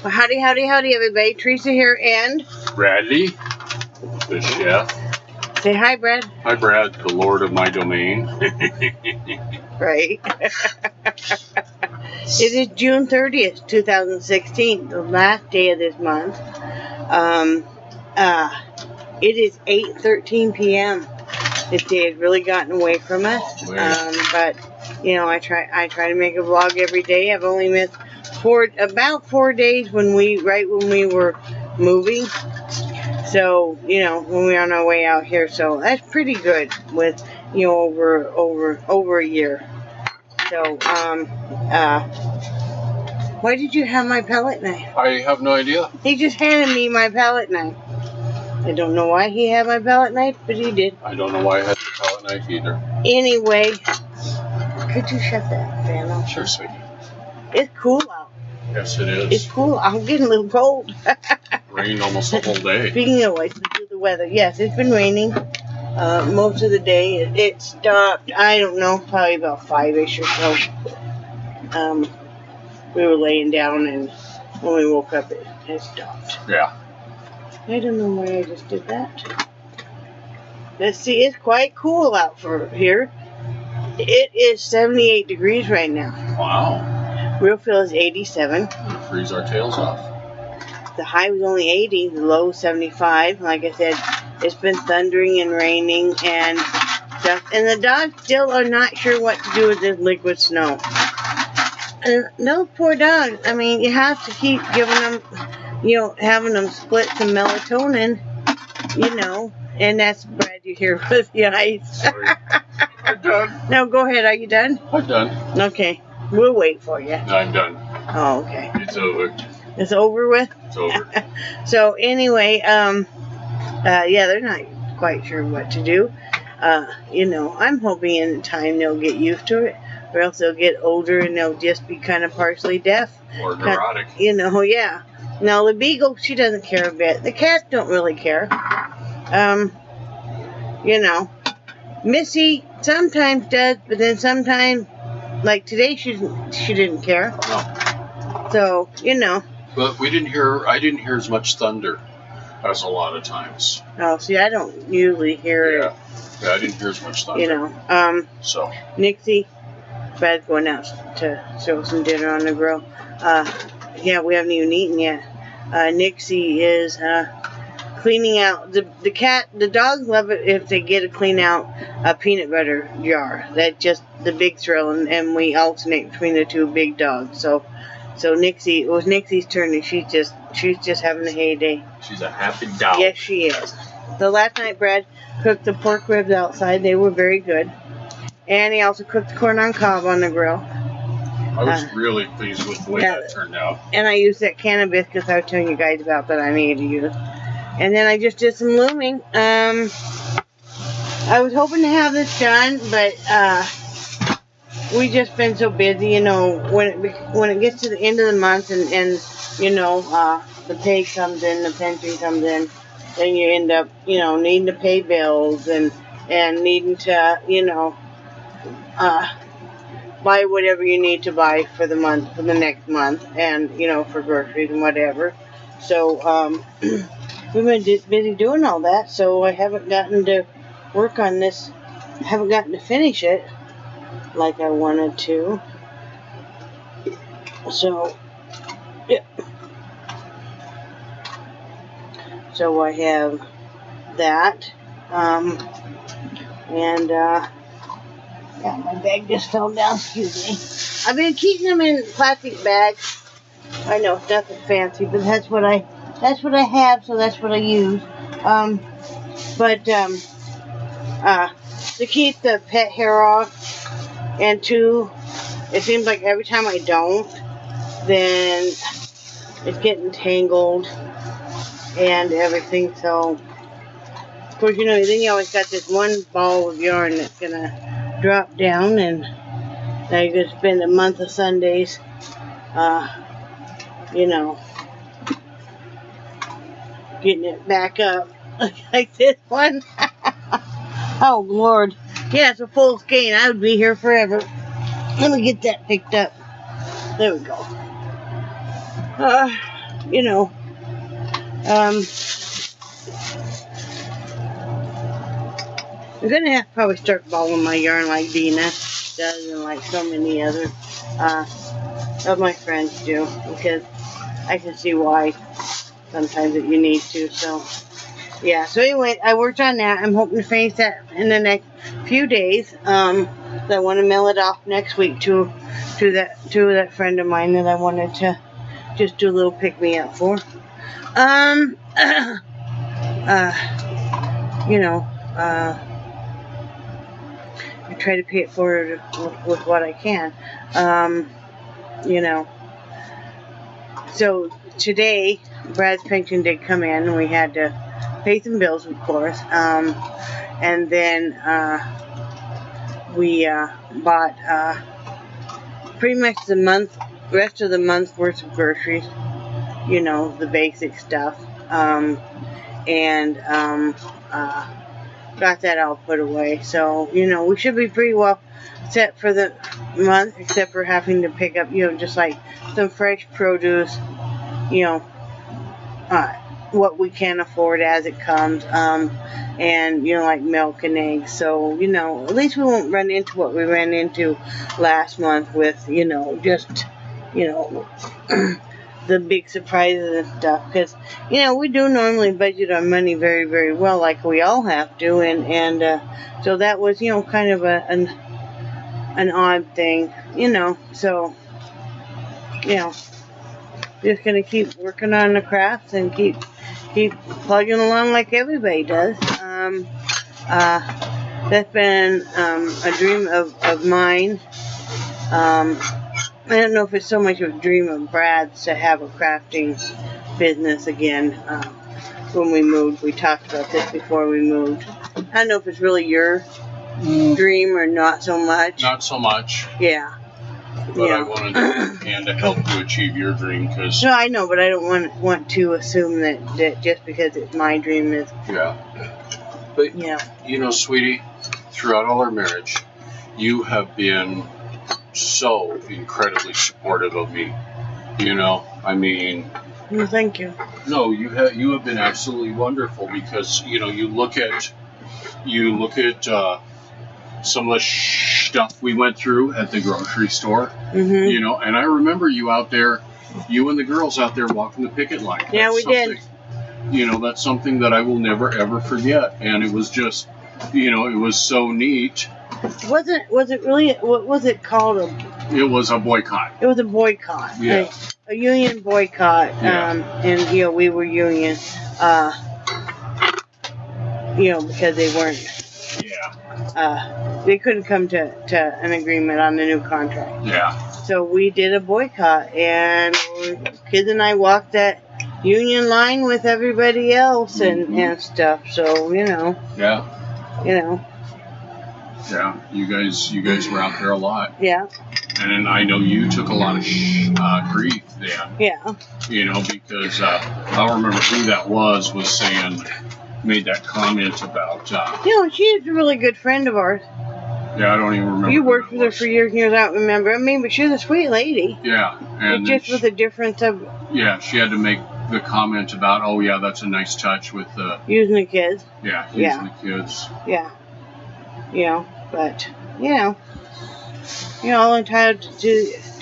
Well, howdy, howdy, howdy, everybody. Teresa here and Bradley, the chef. Say hi, Brad. Hi, Brad, the lord of my domain. Right. It is June 30th, 2016, the last day of this month. It is 8:13 p.m. This day has really gotten away from us. But you know, I try to make a vlog every day. I've only missed about 4 days when we were moving. So, you know, when we were on our way out here, so that's pretty good with, you know, over a year. So, why did you have my palette knife? I have no idea. He just handed me my palette knife. I don't know why he had my palette knife, but he did. I don't know why I had the palette knife either. Anyway, could you shut that fan off? Sure, sweetie. It's cool out. Yes, it is. It's cool. I'm getting a little cold. Rained almost the whole day. Speaking of which, let's do the weather. Yes, it's been raining most of the day. It stopped, I don't know, probably about 5-ish or so. We were laying down, and when we woke up, it stopped. Yeah. I don't know why I just did that. Let's see, it's quite cool out for here. It is 78 degrees right now. Wow. Real feel is 87. We'll freeze our tails off. The high was only 80, the low 75. Like I said, it's been thundering and raining and stuff. And the dogs still are not sure what to do with this liquid snow. And those poor dogs, I mean, you have to keep giving them, you know, having them split some melatonin, you know. And that's Brad, you hear with the ice. Sorry. I'm done. No, go ahead. Are you done? I'm done. Okay. We'll wait for you. I'm done. Oh, okay. It's over. It's over with? It's over. So, anyway, yeah, they're not quite sure what to do. You know, I'm hoping in time they'll get used to it, or else they'll get older and they'll just be kind of partially deaf. Or neurotic. You know, yeah. Now, the beagle, she doesn't care a bit. The cats don't really care. You know, Missy sometimes does, but then sometimes, like today, she didn't care. No. So, you know. But I didn't hear as much thunder as a lot of times. Oh, see, I don't usually hear it. Yeah, I didn't hear as much thunder. You know, So. Nixie, Brad's going out to throw some dinner on the grill. Yeah, we haven't even eaten yet. Nixie is, cleaning out the dogs love it if they get to clean out a peanut butter jar. That's just the big thrill, and we alternate between the two big dogs. So Nixie, it was Nixie's turn, and she's just having a heyday. She's a happy dog. Yes, she is. So last night, Brad cooked the pork ribs outside. They were very good, and he also cooked the corn on cob on the grill. I was really pleased with the way that turned out. And I used that can of biscuits I was telling you guys about that I needed to use. And then I just did some looming. I was hoping to have this done, but we just been so busy, you know. When it gets to the end of the month and you know, the pay comes in, the pension comes in, then you end up, you know, needing to pay bills and needing to, you know, buy whatever you need to buy for the month, for the next month, and you know, for groceries and whatever. So we've been busy doing all that, so I haven't gotten to work on this. I haven't gotten to finish it like I wanted to. So, yeah. So I have that. Yeah, my bag just fell down. Excuse me. I've been keeping them in plastic bags. I know it's nothing fancy, but that's what I have, so that's what I use. To keep the pet hair off, and two, it seems like every time I don't, then it's getting tangled and everything. So, of course, you know, then you always got this one ball of yarn that's gonna drop down, and now you're gonna spend a month of Sundays, you know, getting it back up like this one. Oh Lord, yeah, it's a full skein. I would be here forever. Let me get that picked up. There we go. you know, I'm gonna have to probably start balling my yarn like Dina does, and like so many other of my friends do, because I can see why sometimes that you need to. So yeah. So anyway, I worked on that. I'm hoping to finish that in the next few days. I want to mail it off next week to that friend of mine that I wanted to just do a little pick me up for. You know, I try to pay it forward with what I can. You know. So today, Brad's pension did come in, and we had to pay some bills, of course. And then we bought pretty much the rest of the month's worth of groceries. You know, the basic stuff. And got that all put away. So, you know, we should be pretty well set for the month, except for having to pick up, you know, just like some fresh produce, you know, what we can afford as it comes, and, you know, like milk and eggs. So, you know, at least we won't run into what we ran into last month with, you know, just, you know, the big surprises and stuff, because, you know, we do normally budget our money very, very well, like we all have to, and so that was, you know, kind of an odd thing, you know. So, you know, just gonna keep working on the crafts and keep plugging along like everybody does. That's been a dream of mine. I don't know if it's so much of a dream of Brad's to have a crafting business again. When we moved, we talked about this before we moved. I don't know if it's really your dream or not so much. Not so much. Yeah. But yeah. I wanted to help you achieve your dream, because... No, I know, but I don't want to assume that just because it's my dream is... Yeah. But, yeah. You know, sweetie, throughout all our marriage, you have been so incredibly supportive of me. You know, I mean... Well, thank you. No, you have been absolutely wonderful, because, you know, you look at some of the stuff we went through at the grocery store, you know, and I remember you out there, you and the girls out there walking the picket line. Yeah, we did. You know, that's something that I will never ever forget, and it was just, you know, it was so neat. Was it really, what was it called? It was a boycott. It was a boycott. Yeah. A union boycott. Yeah. And, you know, we were union, you know, because they weren't, they couldn't come to an agreement on the new contract. Yeah. So we did a boycott, and kids and I walked that union line with everybody else and stuff. So, you know. Yeah. You know. Yeah, you guys were out there a lot. Yeah. And then I know you took a lot of grief then. Yeah. You know, because I don't remember who that was saying, made that comment about... you know, she's a really good friend of ours. Yeah, I don't even remember. You worked with her for years and years, I don't remember. I mean, but she was a sweet lady. Yeah. And just with a difference of... Yeah, she had to make the comment about, oh, yeah, that's a nice touch with... using the kids. Yeah, using the kids. Yeah. You know, but, you know, all entitled to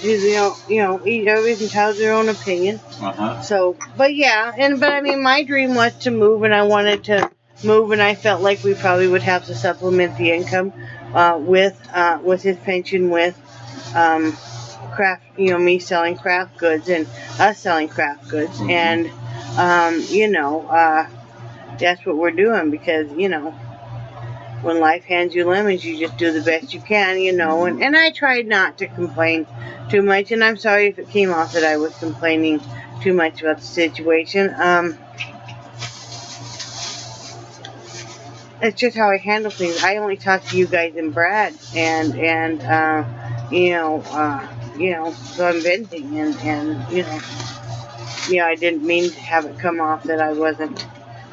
you know, everybody's entitled to their own opinion. So, but yeah, but I mean, my dream was to move, and I wanted to move, and I felt like we probably would have to supplement the income with his pension, with craft, you know, me selling craft goods and us selling craft goods, and you know, that's what we're doing, because, you know, when life hands you lemons, you just do the best you can, you know, and I tried not to complain too much, and I'm sorry if it came off that I was complaining too much about the situation. It's just how I handle things. I only talk to you guys and Brad, and you know, so I'm venting, and you know, I didn't mean to have it come off that I wasn't,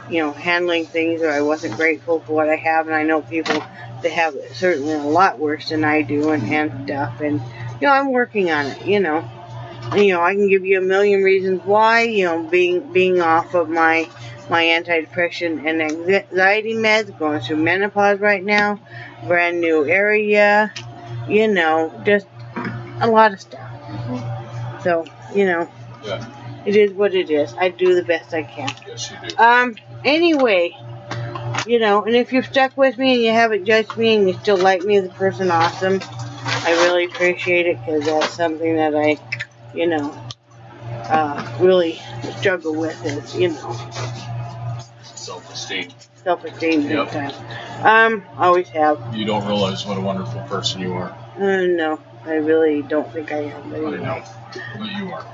you know, handling things, or I wasn't grateful for what I have, and I know people that have it certainly a lot worse than I do, and stuff, and, you know, I'm working on it, you know, You know, I can give you a million reasons why. You know, being off of my antidepressant and anxiety meds, going through menopause right now, brand new area. You know, just a lot of stuff. So, you know, Yeah. It is what it is. I do the best I can. Yes, you do. Anyway, you know, and if you're stuck with me and you haven't judged me and you still like me as a person, awesome. I really appreciate it because that's something that I, you know, really struggle with is, you know, Self-esteem. Self-esteem. Yep. Sometimes. Always have. You don't realize what a wonderful person you are. No, I really don't think I am. But I know, but you are.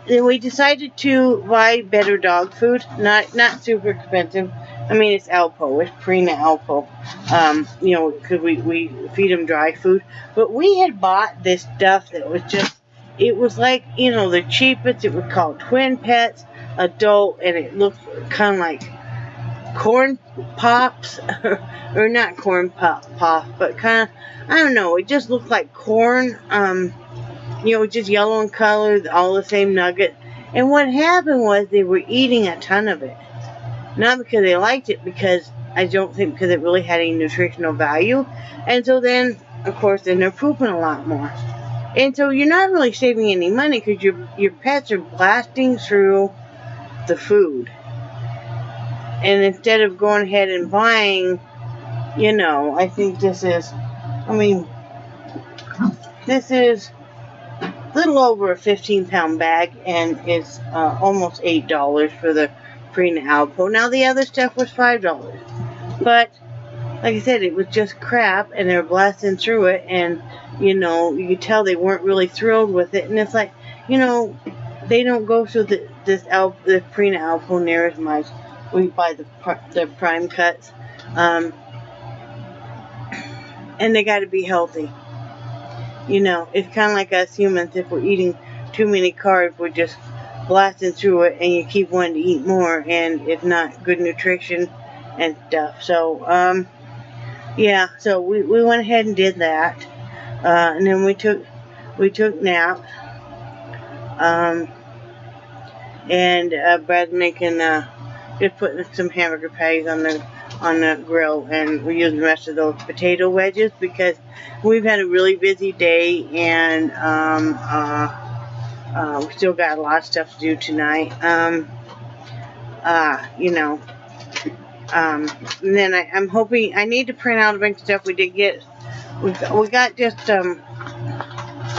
Then we decided to buy better dog food, not super expensive. I mean, it's Alpo, it's Purina Alpo. You know, because we feed them dry food. But we had bought this stuff that was just, it was like, you know, the cheapest. It was called Twin Pets Adult, and it looked kind of like corn pops, or not corn pop, but kind of, I don't know, it just looked like corn. You know, just yellow in color, all the same nugget. And what happened was they were eating a ton of it. Not because they liked it, because I don't think because it really had any nutritional value. And so then, of course, then they're pooping a lot more. And so you're not really saving any money because your pets are blasting through the food. And instead of going ahead and buying, you know, I think this is a little over a 15-pound bag, and it's almost $8 for the Purina Alpo. Now the other stuff was $5, but like I said, it was just crap, and they were blasting through it, and you know, you could tell they weren't really thrilled with it. And it's like, you know, they don't go through the Purina Alpo near as much. We buy the prime cuts, and they got to be healthy. You know, it's kind of like us humans. If we're eating too many carbs, we're just blasting through it, and you keep wanting to eat more, and it's not good nutrition and stuff. So, yeah, so we went ahead and did that, and then we took naps, and Brad's making just putting some hamburger patties on the grill, and we use the rest of those potato wedges because we've had a really busy day, and we still got a lot of stuff to do tonight. You know, and then I'm hoping, I need to print out a bunch of stuff. We did get, we got just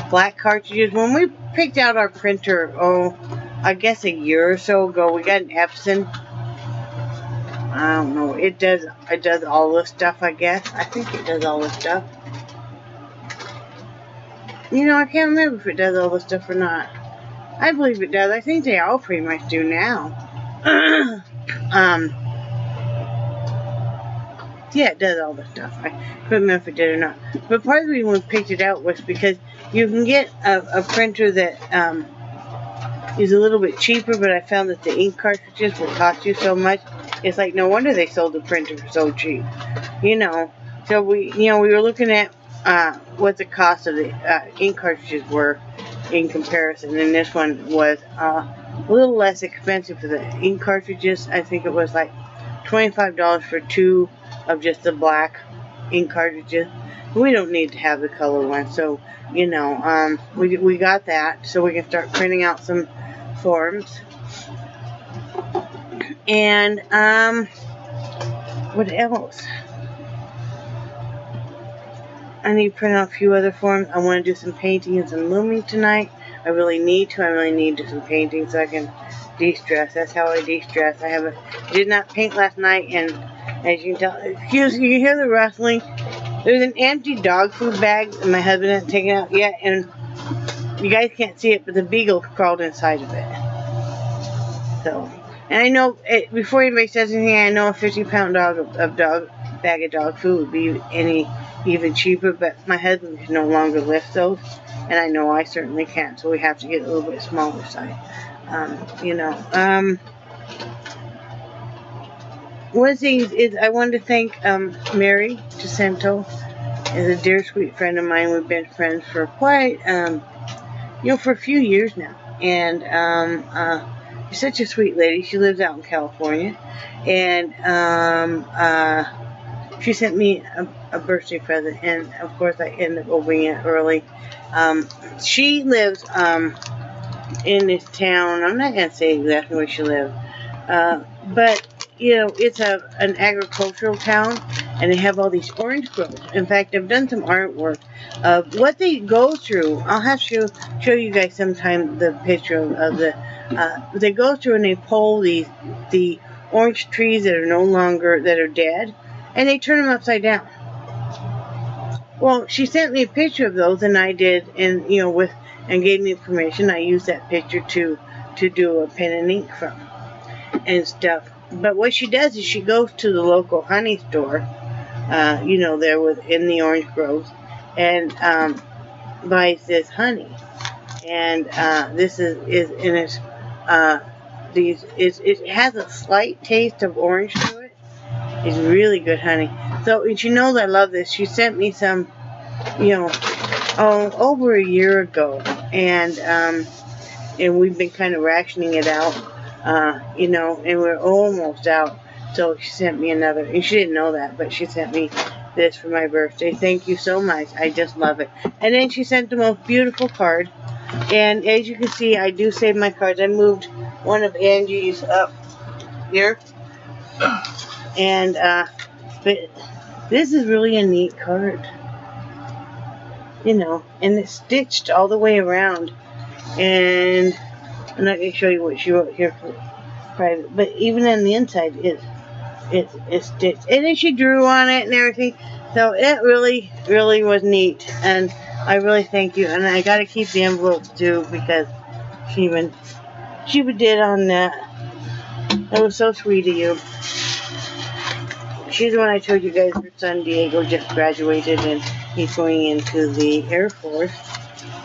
black cartridges. When we picked out our printer, I guess a year or so ago, we got an Epson. I don't know. It does all this stuff, I guess. I think it does all this stuff. You know, I can't remember if it does all this stuff or not. I believe it does. I think they all pretty much do now. Yeah, it does all this stuff. I couldn't remember if it did or not. But part of the reason we picked it out was because you can get a printer that is a little bit cheaper, but I found that the ink cartridges will cost you so much. It's like, no wonder they sold the printer so cheap. You know, so we were looking at what the cost of the ink cartridges were in comparison, and this one was a little less expensive for the ink cartridges. I think it was like $25 for 2 of just the black ink cartridges. We don't need to have the color one, so you know, we got that so we can start printing out some forms. And what else? I need to print out a few other forms. I want to do some painting and some looming tonight. I really need to. I really need to do some painting so I can de-stress. That's how I de-stress. I did not paint last night, and as you can tell, you hear the rustling. There's an empty dog food bag that my husband hasn't taken out yet, and you guys can't see it, but the beagle crawled inside of it. So, and I know, before anybody says anything, I know a 50-pound bag of dog food would be even cheaper, but my husband can no longer lift those, and I know I certainly can't, so we have to get a little bit smaller size. You know, one of the things is I wanted to thank Mary Jacinto, is a dear sweet friend of mine. We've been friends for quite for a few years now. And she's such a sweet lady. She lives out in California, and she sent me a birthday present, and of course I ended up opening it early. She lives in this town. I'm not gonna say exactly where she lives, but it's an agricultural town, and they have all these orange groves. In fact, I've done some artwork of what they go through. I'll have to show you guys sometime the picture of the. They go through and they pull the orange trees that are dead, and they turn them upside down. Well, she sent me a picture of those, and I did, and and gave me permission. I used that picture to do a pen and ink from and stuff. But what she does is she goes to the local honey store, there within the orange groves, and buys this honey. And this is in its it has a slight taste of orange to it. It's really good honey. So, and she knows I love this. She sent me some, over a year ago, and we've been kind of rationing it out, and we're almost out. So she sent me another, and she didn't know that, but she sent me this for my birthday. Thank you so much. I just love it. And then she sent the most beautiful card. And as you can see, I do save my cards. I moved one of Angie's up here. And but this is really a neat card. And it's stitched all the way around. And I'm not going to show you what she wrote here for private, but even on the inside, it's stitched. And then she drew on it and everything. So it really, really was neat. And I really thank you. And I got to keep the envelopes too, because she did on that. That was so sweet of you. She's the one I told you guys, her son Diego just graduated, and he's going into the Air Force.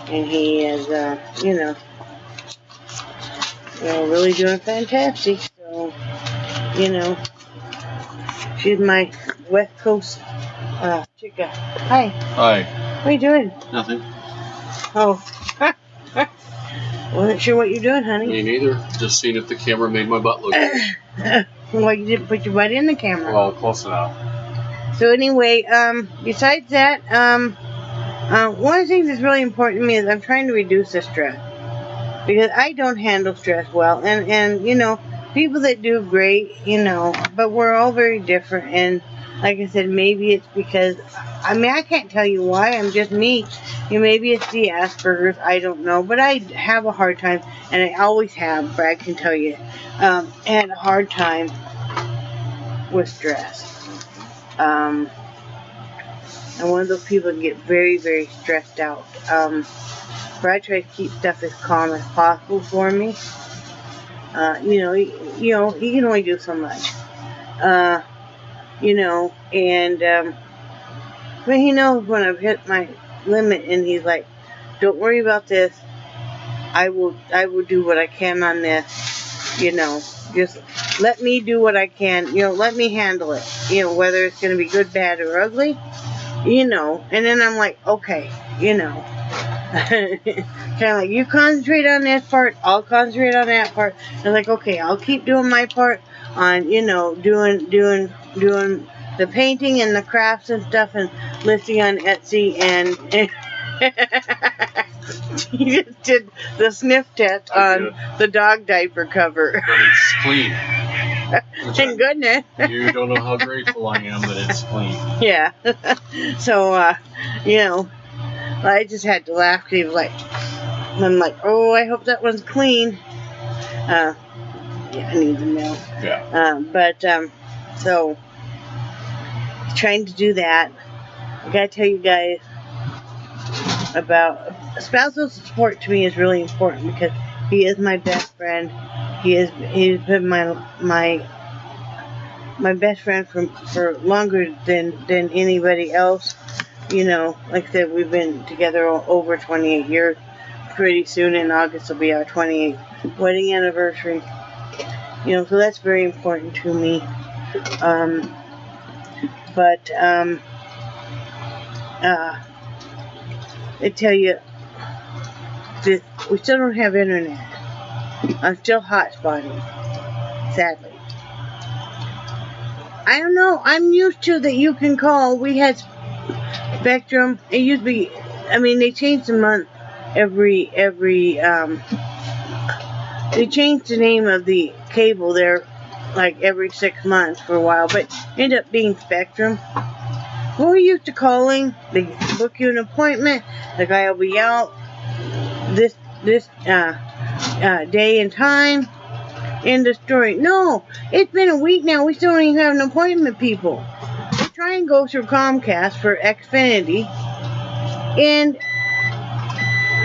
And he is, really doing fantastic. So, she's my West Coast chica. Hi. Hi. What are you doing? Nothing. Oh. Wasn't sure what you're doing, honey. Me neither. Just seeing if the camera made my butt look good. Well, you didn't put your butt in the camera. Well, close enough. So anyway, besides that, one of the things that's really important to me is I'm trying to reduce the stress. Because I don't handle stress well. And people that do great, but we're all very different. And like I said, maybe it's because, I can't tell you why. I'm just me. Maybe it's the Asperger's. I don't know. But I have a hard time, and I always have, Brad can tell you, had a hard time with stress. I'm one of those people that get very, very stressed out. Brad tries to keep stuff as calm as possible for me. He can only do so much. But he knows when I've hit my limit, and he's like, don't worry about this. I will do what I can on this. Just let me do what I can. Let me handle it. Whether it's going to be good, bad, or ugly. And then I'm like, okay, kind of like, you concentrate on this part, I'll concentrate on that part. And like, okay, I'll keep doing my part on, doing the painting and the crafts and stuff, and listing on Etsy, and he just did the sniff test on the dog diaper cover. But it's clean. Thank goodness. You don't know how grateful I am that it's clean. Yeah. So, I just had to laugh, because he was like, I'm like, oh, I hope that one's clean. Yeah, I need the milk. Yeah. So, trying to do that. I gotta tell you guys about spousal support. To me is really important, because he is my best friend. He's been my best friend for longer than anybody else. Like I said, we've been together over 28 years. Pretty soon in August will be our 28th wedding anniversary. So that's very important to me. I tell you, we still don't have internet. I'm still hotspotting, sadly. I don't know. I'm used to that you can call. We had Spectrum. It used to be, I mean, they changed the month they changed the name of the cable there like every 6 months for a while, but it ended up being Spectrum. We're used to calling. They book you an appointment. The guy will be out this day and time. End of story. No, it's been a week now. We still don't even have an appointment, people. Try and go through Comcast for Xfinity, and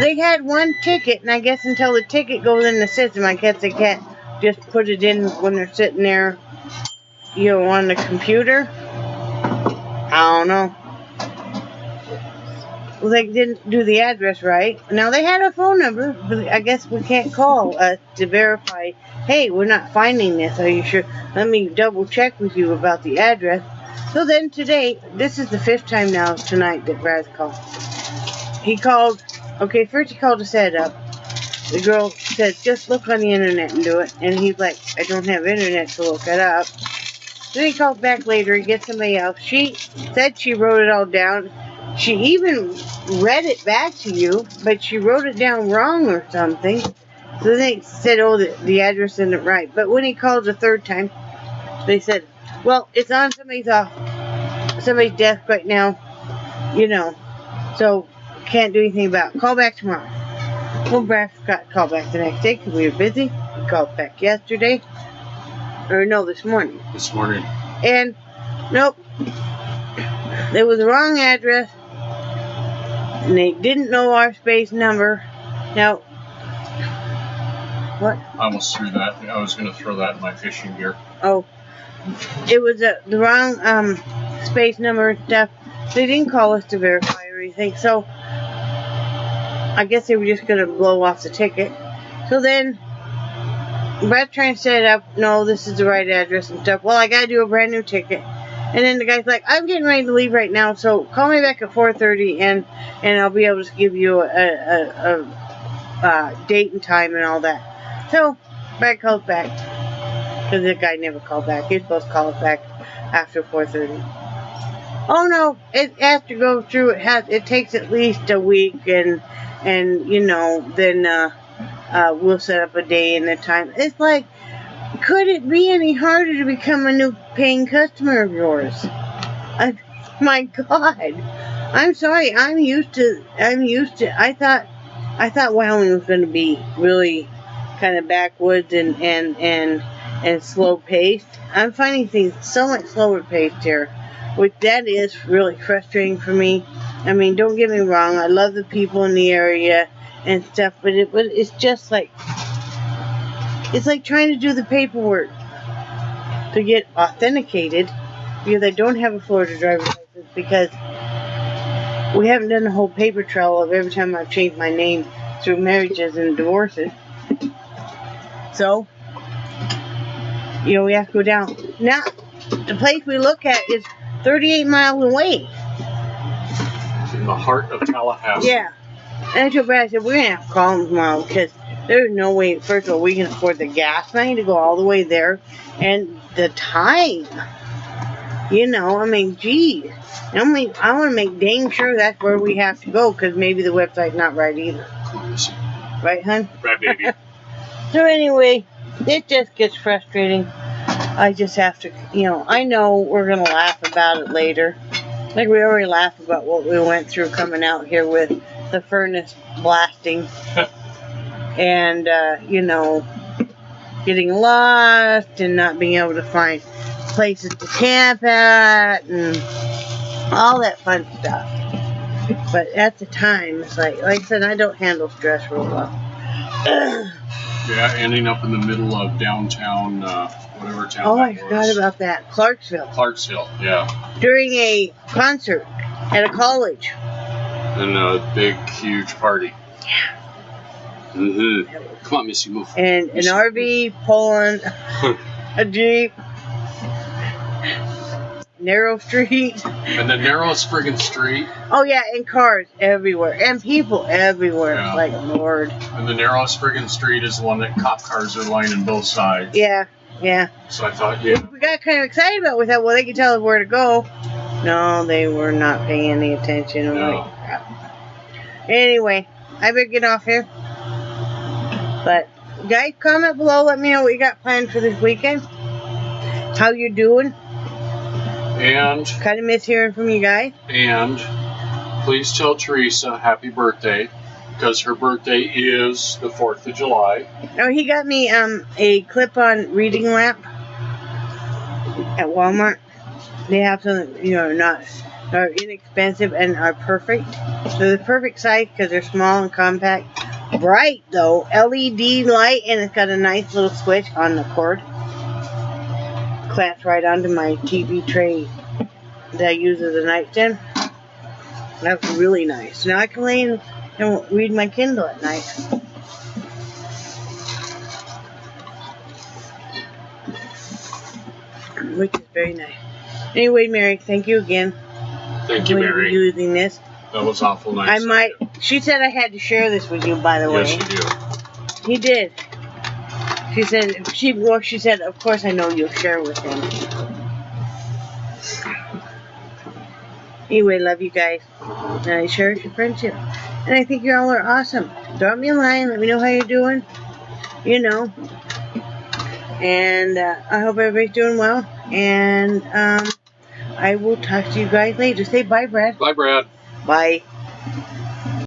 they had one ticket, and I guess until the ticket goes in the system, I guess they can't just put it in when they're sitting there, you know, on the computer. I don't know. Well, they didn't do the address right. Now, they had a phone number, but I guess we can't call to verify, hey, we're not finding this. Are you sure? Let me double check with you about the address. So then today, this is the 5th time now tonight that Brad's called. He called, okay, first he called to set it up. The girl said, just look on the internet and do it. And he's like, I don't have internet to look it up. Then he called back later, he gets somebody else. She said she wrote it all down. She even read it back to you, but she wrote it down wrong or something. So they said, oh, the address isn't right. But when he called the 3rd time, they said, well, it's on somebody's desk right now, you know, so can't do anything about it. Call back tomorrow. Well, Brad forgot to call back the next day because we were busy. We called back yesterday. Or no, this morning. This morning. And, nope. There was the wrong address. And they didn't know our space number. Now, what? I almost threw that. I was going to throw that in my fishing gear. Oh. It was the wrong space number and stuff. They didn't call us to verify or anything. So, I guess they were just going to blow off the ticket. So then, Brad's trying to set it up. No, this is the right address and stuff. Well, I got to do a brand new ticket. And then the guy's like, I'm getting ready to leave right now, so call me back at 4:30 and I'll be able to give you a date and time and all that. So, Brad calls back. Because the guy never called back. He's supposed to call us back after 4:30. Oh no, it has to go through. It takes at least a week, and you know, then we'll set up a day and a time. It's like, could it be any harder to become a new paying customer of yours? My God, I'm sorry. I'm used to. I thought Wyoming was going to be really kind of backwoods and slow paced. I'm finding things so much slower paced here, which that is really frustrating for me. I mean, don't get me wrong, I love the people in the area and stuff, but it's just like, it's like trying to do the paperwork to get authenticated because I don't have a Florida driver's license, because we haven't done a whole paper trail of every time I've changed my name through marriages and divorces. So, you know, we have to go down. Now, the place we look at is 38 miles away. In the heart of Tallahassee. Yeah. And I told Brad, I said, we're going to have to call him tomorrow because there's no way, first of all, we can afford the gas money to go all the way there. And the time. You know, I mean, geez. I want to make dang sure that's where we have to go because maybe the website's not right either. Right, hon? Right, baby. So anyway, it just gets frustrating. I just have to, you know, I know we're going to laugh about it later. Like we already laughed about what we went through coming out here with the furnace blasting. And, you know, getting lost and not being able to find places to camp at and all that fun stuff. But at the time, it's like I said, I don't handle stress real well. Yeah, ending up in the middle of downtown, whatever town Oh, that I forgot about that. Clarksville, yeah. During a concert at a college. And a big, huge party. Yeah. Mm-hmm. Come on, Missy, move. And Missy, an RV pulling a Jeep. narrow street. And the narrowest friggin' street. Oh yeah, and cars everywhere, and people everywhere. Yeah. Like Lord. And the narrowest friggin' street is the one that cop cars are lining both sides. Yeah, yeah. So I thought, yeah. We got kind of excited about it. We thought, well, they can tell us where to go. No, they were not paying any attention. I'm No. like, crap. Anyway, I better get off here. But guys, comment below. Let me know what you got planned for this weekend. How you doing? And Kind of miss hearing from you guys. And please tell Teresa happy birthday, because her birthday is the 4th of July. Oh, he got me a clip-on reading lamp at Walmart. They have some, you know, are inexpensive and are perfect. They're the perfect size because they're small and compact. Bright though, LED light, and it's got a nice little switch on the cord. Clamps right onto my TV tray that I use as a nightstand. That's really nice. Now I can lay and read my Kindle at night. Which is very nice. Anyway, Mary, thank you again. Thank you, Mary. Using this. That was awful nice. She said I had to share this with you, by the way. Yes, you do. He did. She said, of course I know you'll share with him. Anyway, love you guys. And I cherish your friendship. And I think you all are awesome. Drop me a line. Let me know how you're doing. You know. And I hope everybody's doing well. And I will talk to you guys later. Say bye, Brad. Bye, Brad. Bye.